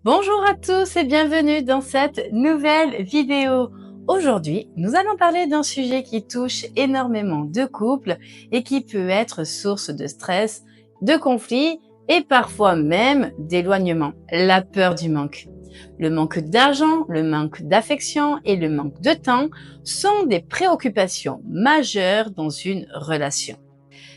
Bonjour à tous et bienvenue dans cette nouvelle vidéo. Aujourd'hui, nous allons parler d'un sujet qui touche énormément de couples et qui peut être source de stress, de conflits et parfois même d'éloignement, la peur du manque. Le manque d'argent, le manque d'affection et le manque de temps sont des préoccupations majeures dans une relation.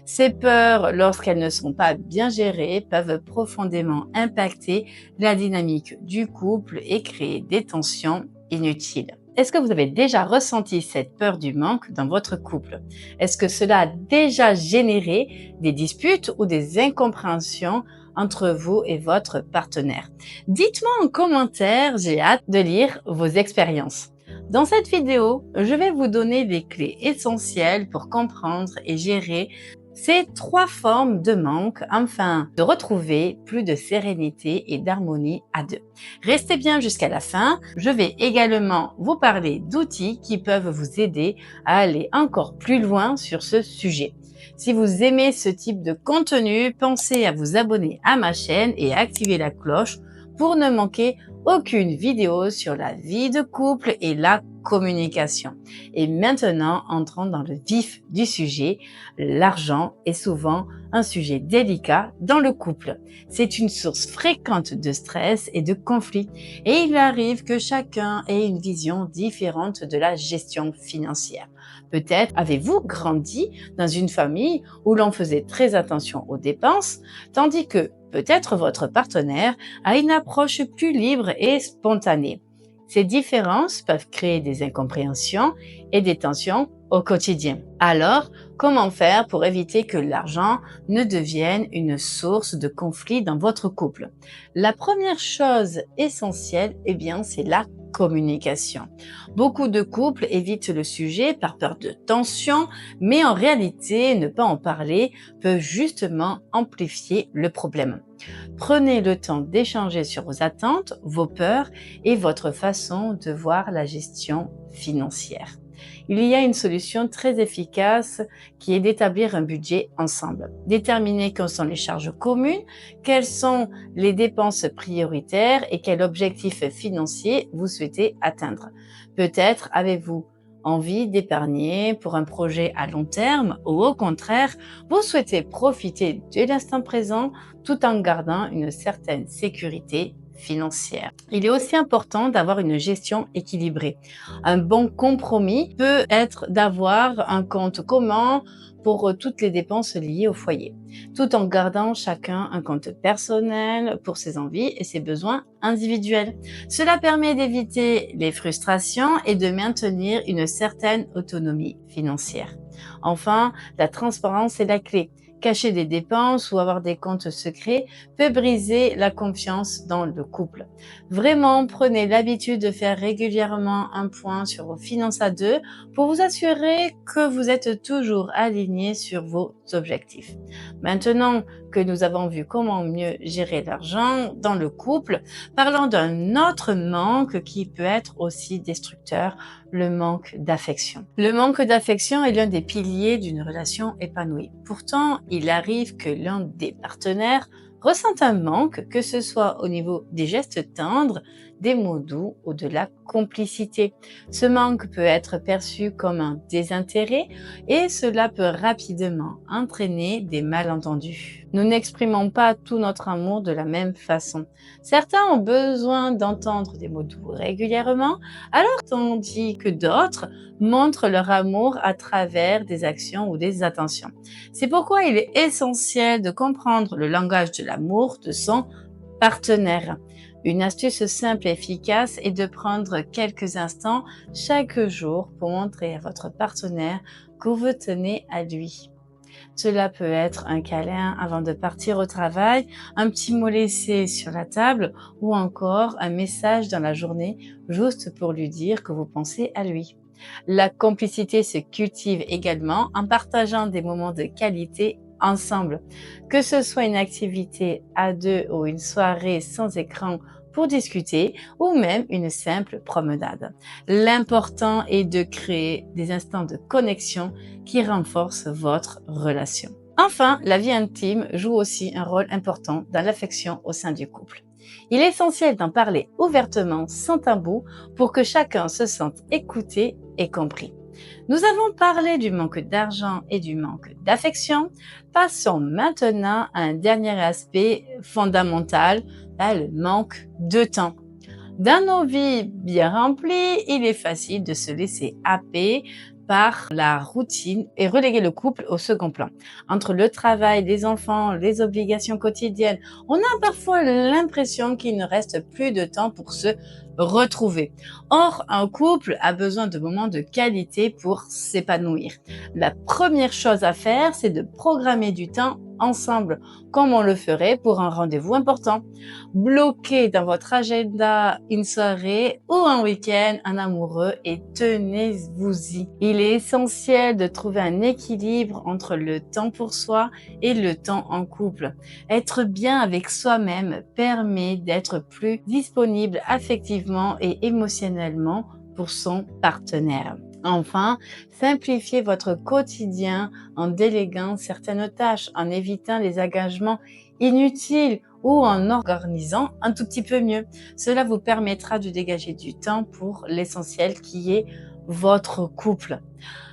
Ces peurs, lorsqu'elles ne sont pas bien gérées, peuvent profondément impacter la dynamique du couple et créer des tensions inutiles. Est-ce que vous avez déjà ressenti cette peur du manque dans votre couple? Est-ce que cela a déjà généré des disputes ou des incompréhensions entre vous et votre partenaire? Dites-moi en commentaire, j'ai hâte de lire vos expériences. Dans cette vidéo, je vais vous donner des clés essentielles pour comprendre et gérer ces trois formes de manque afin de retrouver plus de sérénité et d'harmonie à deux. Restez bien jusqu'à la fin. Je vais également vous parler d'outils qui peuvent vous aider à aller encore plus loin sur ce sujet. Si vous aimez ce type de contenu, pensez à vous abonner à ma chaîne et à activer la cloche pour ne manquer aucune vidéo sur la vie de couple et la communication. Et maintenant, entrons dans le vif du sujet. L'argent est souvent un sujet délicat dans le couple. C'est une source fréquente de stress et de conflits. Et il arrive que chacun ait une vision différente de la gestion financière. Peut-être avez-vous grandi dans une famille où l'on faisait très attention aux dépenses, tandis que peut-être votre partenaire a une approche plus libre et spontanée. Ces différences peuvent créer des incompréhensions et des tensions au quotidien. Alors, comment faire pour éviter que l'argent ne devienne une source de conflit dans votre couple? La première chose essentielle, c'est la communication. Beaucoup de couples évitent le sujet par peur de tension, mais en réalité, ne pas en parler peut justement amplifier le problème. Prenez le temps d'échanger sur vos attentes, vos peurs et votre façon de voir la gestion financière. Il y a une solution très efficace qui est d'établir un budget ensemble. Déterminer quelles sont les charges communes, quelles sont les dépenses prioritaires et quel objectif financier vous souhaitez atteindre. Peut-être avez-vous envie d'épargner pour un projet à long terme ou au contraire, vous souhaitez profiter de l'instant présent tout en gardant une certaine sécurité financière. Il est aussi important d'avoir une gestion équilibrée. Un bon compromis peut être d'avoir un compte commun pour toutes les dépenses liées au foyer, tout en gardant chacun un compte personnel pour ses envies et ses besoins individuels. Cela permet d'éviter les frustrations et de maintenir une certaine autonomie financière. Enfin, la transparence est la clé. Cacher des dépenses ou avoir des comptes secrets peut briser la confiance dans le couple. Vraiment, prenez l'habitude de faire régulièrement un point sur vos finances à deux pour vous assurer que vous êtes toujours alignés sur vos objectifs. Maintenant que nous avons vu comment mieux gérer l'argent dans le couple, parlons d'un autre manque qui peut être aussi destructeur, le manque d'affection. Le manque d'affection est l'un des piliers d'une relation épanouie. Pourtant, il arrive que l'un des partenaires ressente un manque, que ce soit au niveau des gestes tendres, des mots doux ou de la complicité. Ce manque peut être perçu comme un désintérêt et cela peut rapidement entraîner des malentendus. Nous n'exprimons pas tout notre amour de la même façon. Certains ont besoin d'entendre des mots doux régulièrement, alors tandis que d'autres montrent leur amour à travers des actions ou des attentions. C'est pourquoi il est essentiel de comprendre le langage de l'amour de son partenaire. Une astuce simple et efficace est de prendre quelques instants chaque jour pour montrer à votre partenaire que vous tenez à lui. Cela peut être un câlin avant de partir au travail, un petit mot laissé sur la table ou encore un message dans la journée juste pour lui dire que vous pensez à lui. La complicité se cultive également en partageant des moments de qualité ensemble. Que ce soit une activité à deux ou une soirée sans écran pour discuter ou même une simple promenade. L'important est de créer des instants de connexion qui renforcent votre relation. Enfin, la vie intime joue aussi un rôle important dans l'affection au sein du couple. Il est essentiel d'en parler ouvertement, sans tabou, pour que chacun se sente écouté et compris. Nous avons parlé du manque d'argent et du manque d'affection. Passons maintenant à un dernier aspect fondamental, le manque de temps. Dans nos vies bien remplies, il est facile de se laisser happer par la routine et reléguer le couple au second plan. Entre le travail, les enfants, les obligations quotidiennes, on a parfois l'impression qu'il ne reste plus de temps pour se retrouver. Or, un couple a besoin de moments de qualité pour s'épanouir. La première chose à faire, c'est de programmer du temps ensemble, comme on le ferait pour un rendez-vous important. Bloquez dans votre agenda une soirée ou un week-end un amoureux et tenez-vous-y. Il est essentiel de trouver un équilibre entre le temps pour soi et le temps en couple. Être bien avec soi-même permet d'être plus disponible affectivement et émotionnellement pour son partenaire. Enfin, simplifiez votre quotidien en déléguant certaines tâches, en évitant les engagements inutiles ou en organisant un tout petit peu mieux. Cela vous permettra de dégager du temps pour l'essentiel qui est votre couple.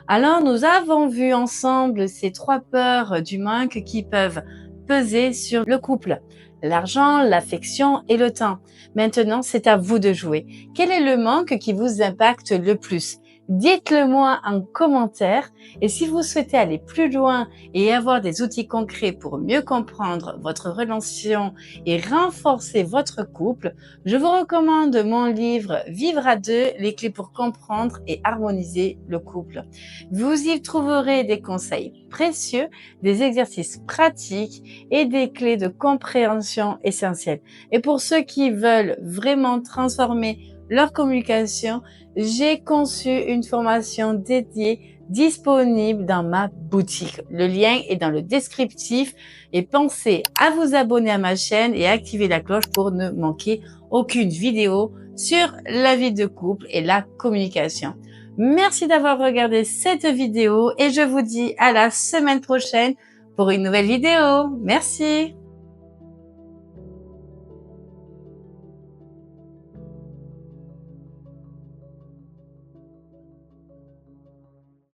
Alors, nous avons vu ensemble ces 3 peurs du manque qui peuvent peser sur le couple. L'argent, l'affection et le temps. Maintenant, c'est à vous de jouer. Quel est le manque qui vous impacte le plus? Dites-le moi en commentaire et si vous souhaitez aller plus loin et avoir des outils concrets pour mieux comprendre votre relation et renforcer votre couple, je vous recommande mon livre Vivre à deux, les clés pour comprendre et harmoniser le couple. Vous y trouverez des conseils précieux, des exercices pratiques et des clés de compréhension essentielles. Et pour ceux qui veulent vraiment transformer leur communication, j'ai conçu une formation dédiée disponible dans ma boutique. Le lien est dans le descriptif et pensez à vous abonner à ma chaîne et activer la cloche pour ne manquer aucune vidéo sur la vie de couple et la communication. Merci d'avoir regardé cette vidéo et je vous dis à la semaine prochaine pour une nouvelle vidéo. Merci.